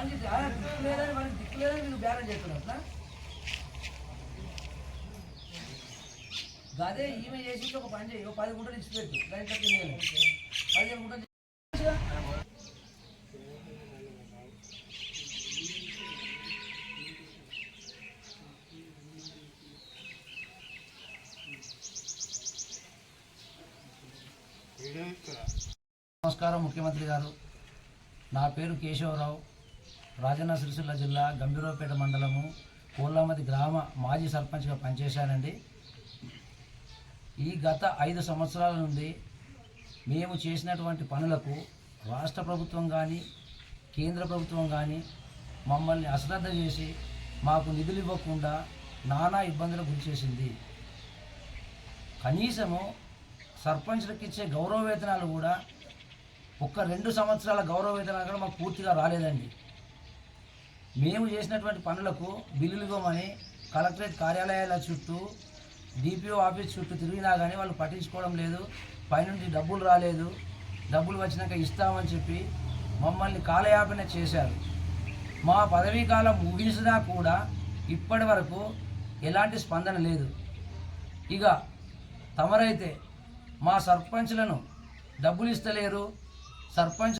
దిక్కులేదని మీరు బేరం చేస్తున్నారు. అదే ఈమె చేసి ఒక పని చేయి, 10 గుంటలు ఇచ్చి పెట్టు, 15 గుంటలు. నమస్కారం ముఖ్యమంత్రి గారు, నా పేరు కేశవరావు, రాజన్న సిరిసిల్ల జిల్లా గంభీరావుపేట మండలము కోళ్ళమది గ్రామ మాజీ సర్పంచ్గా పనిచేశానండి. ఈ గత 5 సంవత్సరాల నుండి మేము చేసినటువంటి పనులకు రాష్ట్ర ప్రభుత్వం కానీ కేంద్ర ప్రభుత్వం కానీ మమ్మల్ని అశ్రద్ధ చేసి మాకు నిధులు ఇవ్వకుండా నానా ఇబ్బందులకు గురి చేసింది. కనీసము సర్పంచ్లకు ఇచ్చే గౌరవ వేతనాలు కూడా 2 సంవత్సరాల గౌరవ వేతనాలు కూడా మాకు పూర్తిగా రాలేదండి. మేము చేసినటువంటి పనులకు బిల్లులు ఇవ్వమని కలెక్టరేట్ కార్యాలయాల చుట్టూ డిపిఓ ఆఫీస్ చుట్టూ తిరిగినా కానీ వాళ్ళు పట్టించుకోవడం లేదు. పైనుండి డబ్బులు రాలేదు, డబ్బులు వచ్చినాక ఇస్తామని చెప్పి మమ్మల్ని కాలయాపన చేశారు. మా పదవీ కాలం ముగిసినా కూడా ఇప్పటి వరకు ఎలాంటి స్పందన లేదు. ఇక తమరైతే మా సర్పంచ్లను డబ్బులు ఇస్తలేరు, సర్పంచ్